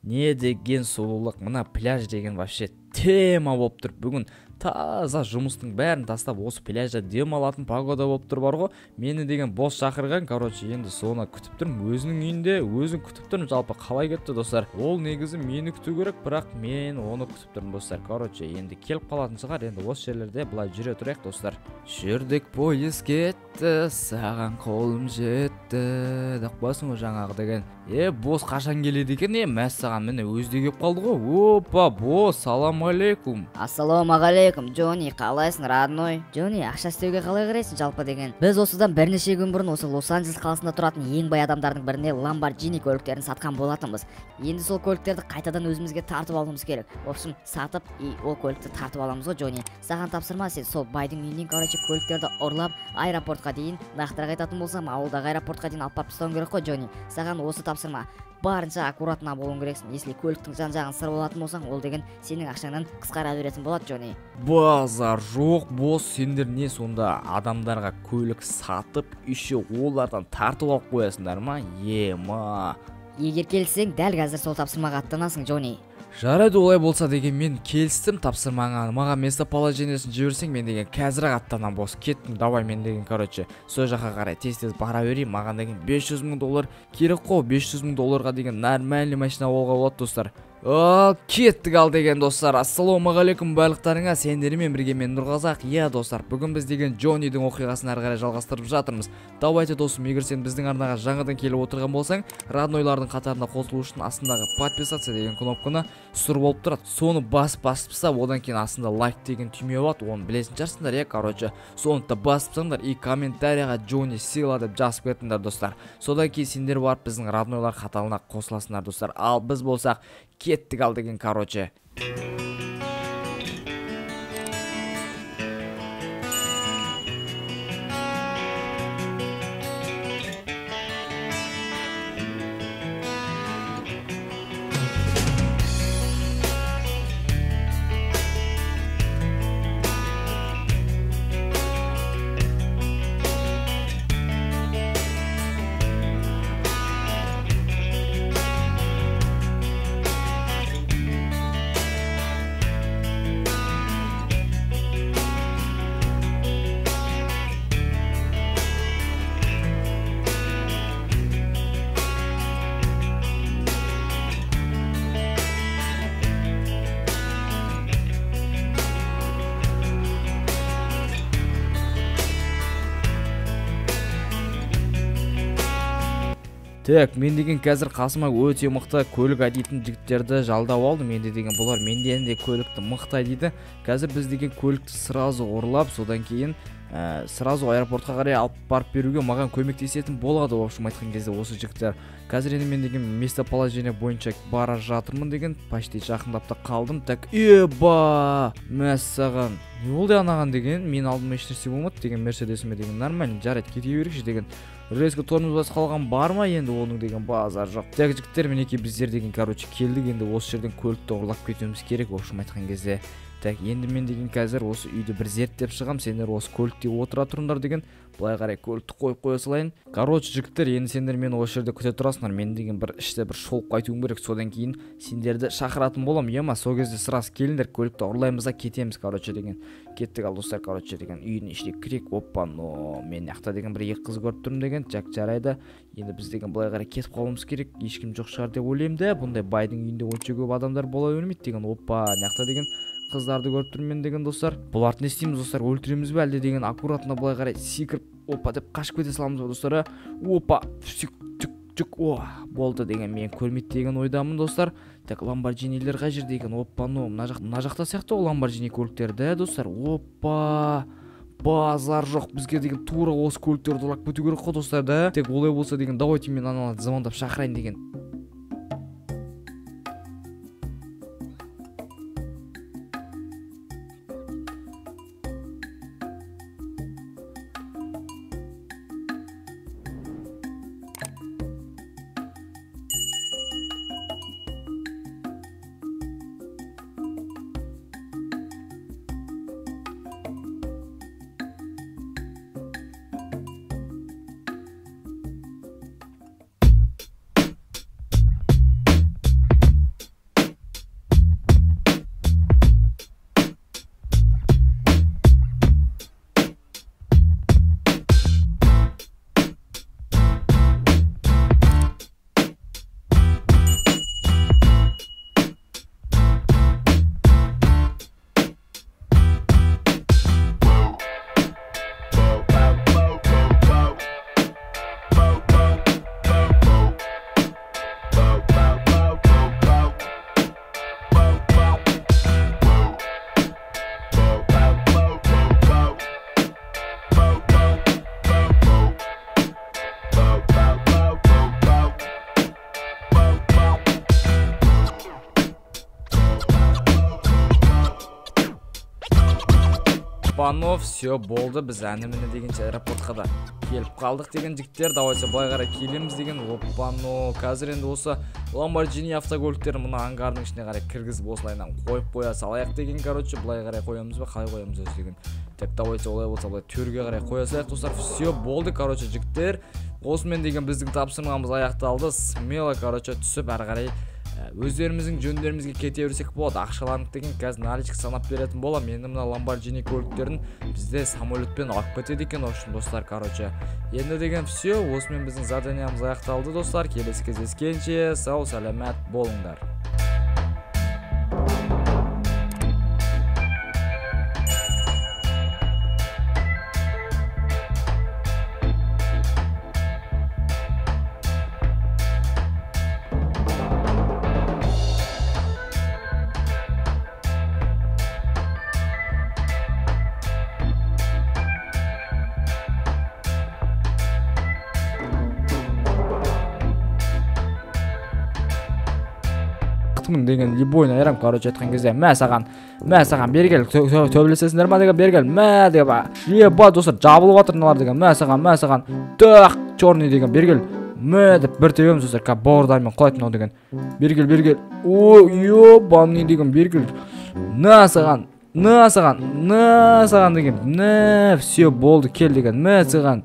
не деген сұлулық, мына пляж деген вообще тема болып тұр. Бүгін таза жұмыстың бәрін тастап осы пляжда демалатын погода болып тұр бар ғой. Мені деген бос шақырған, енді соны күтіп тұрмын. Өзінің үйінде өзін күтіп тұрмын. Жалпы қалай кетті достар? Ол негізі мені күту керек, бірақ мен оны күтіп тұрмын достар. Енді келіп қалатын шығар. Енді осы жерлерде былай жүре тұрайық достар. Жүрдік, пойыз кетті, саған қолым жетті. Дақпасын ғой жаңағы деген. Бос қашан келеді екен? Мәссаған міне өзде келіп қалды ғой. Опа, бос, салам алейкум. Ассалаумағалейкум, Джонни, қалайсың, родной? Джонни, ақша істеуге қалай қарайсың жалпы деген? Біз осыдан бірнеше күн бұрын осы Лос-Анджелес қаласында тұратын ең бай адамдардың біріне Lamborghini көліктерін сатқан болатынбыз. Енді сол көліктерді қайтадан өзімізге тартып алуымыз керек. В общем, сатып, ол көлікті тартып аламыз ғой, Джонни. Саған тапсырма, сен сол байдың үйінен, көліктерді ұрлап, аэропортқа дейін, нақтырақ айтатын болсам, ауылдағы аэропортқа дейін алып тастауың керек қой, Джонни. Саған осы тапсырма. Барынша аккуратна болуың керексің. Если көліктің жан-жағын сыр болатын болсаң, ол деген сенің ақшаңнан қысқара беретін болады, Джонни. Базар жоқ, бос, сендер не сонда адамдарға көлік сатып, еще олардан тартып алып қоясыңдар ма? Егер келсең, дәл қазір сол тапсырмаға аттанасың, Джонни. Жарайды, олай болса деген мен келістім тапсырмаңа. Маған местоположениесін жіберсең, мен деген қазір аттанам бос. Кеттім, давай мен деген, сол жаққа қарай тез-тез бара берейін. Маған деген $500,000 керек қой. $500,000 деген нормальный машина болуға болады достар. Кеттік ал деген достар. Ассалаумағалейкум барлықтарыңа, сендермен бірге мен Нұрғазақ. Достар, бүгін біз деген Джоннидің оқиғасын әрі қарай жалғастырып жатырмыз. Давайте досым, егер сен біздің арнаға жаңадан келіп отырған болсаң, роднойлардың қатарына қосылу үшін астындағы подписаться деген кнопканы сұр болып тұрады. Соны басып-басып, одан кейін астында лайк деген түйме болады. Оны білесің жарсыңдар, соны да басыпсаңдар и комментарияға Джонни сыйла деп жазып кетіңдер достар. Содан кейін сендер барып біздің роднойлар қатарына қосыласыңдар достар. Ал біз болсақ кеттік ал деген, Так, мен деген қазір қасыма өте мықты көлік айдайтын жігіттерді жалдап алдым. Менде деген бұлар менден де көлікті мықты айдайды. Қазір біз деген көлікті сразу ұрлап, содан кейін сразу аэропортқа қарай алып барып беруге маған көмектесетін болады. В общем айтқан кезде осы жігіттер. Қазір енді мен деген местоположение бойынша бара жатырмын деген, почти жақындап та қалдым. Так, мәссаған. Не болды анаған деген? Мен алдыма ешнәрсе болмады деген, Мерседесіме деген нормально, жарайды, кете берейікші деген. Резко тормоз басып қалған бар ма енді, оның деген базар жоқ. Так, жігіттер, мінекей біздер деген келдік, енді осы жерден көлікті ұрлап кетуіміз керек. В общем айтқан кезде. Так, енді мен деген қазір осы үйді бір зерттеп шығам, сендер осы көлікте отыра тұрыңдар деген. Былай қарай көлікті қойып қоя салайын. Жігіттер, енді сендер мені осы жерде күте тұрасыңдар. Мен деген бір іште бір шолып қайтуым керек. Содан кейін сендерді шақыратын болам. Сол кезде сырасы келіңдер, көлікті ұрлаймыз да кетеміз деген. Кеттік ал достар, деген үйдің ішіне кірек. Опа, мен яқта деген бір екі қыз көріп тұрмын деген. Жарайды. Енді біз деген былай қарай кетіп қалуымыз керек. Ешкім жоқ шығар деп ойлаймын да. Бұндай байдың үйінде өте көп адамдар бола бермейді деген. Опа, яқта деген қыздарды көріп тұрмын деген достар. Бұларды не істейміз достар, өлтіреміз бе әлде деген, аккуратно былай қарай секіріп, опа деп қашып кете саламыз ба достар. Опа, болды деген, мен көрмейді деген ойдамын достар. Так, Lamborghini'лер қай жерде екен? Опа, мына жақта сияқты ол Lamborghini көліктері достар. Опа, базар жоқ, бізге деген тура осы көліктерді ұрлап кету керек қой достар да. Так, олай болса деген, давайте мен аналарды звондап шақырайын деген. оппано, все болды, біз әні-міне дегенше аэропортқа да келіп қалдық деген жігіттер. Давайте былай қарай келеміз деген. Оппано, қазір енді осы Lamborghini автокөліктерін мына ангардың ішіне қарай кіргізіп осылайынан қойып қоя салайық деген. Короче, былай қарай қоямыз ба, қалай қоямыз өзі деген. Так, давайте олай болса былай төрге қарай қоя салайық достар. Все болды, короче, жігіттер. Осымен деген біздің тапсырмамыз аяқталды. Смело, короче, түсіп әрі қарай өздеріміздің жөндерімізге кете берсек болады. Ақшаланып деген қазір наличка санап беретін боламын. Енді мына Lamborghini көліктерін бізде самолетпен алып кетеді екен үшін достар. Короче, енді деген все. Осымен біздің заданиямыз аяқталды достар. Келесі кездескенше сау саламат болыңдар. Деген любой айрам, короче, айтқан кезде мә саған бергел төбелесесіңдер ма деген, бергел мә деген еба достар жабылып жатыр мыналар деген, мә саған тақ черный деген, бергел мә деп бір тебеміз достар, как бауырдармен құлайтын ау деген, бергел о ебаный деген, бергел на саған деген, мә все болды кел деген, мә саған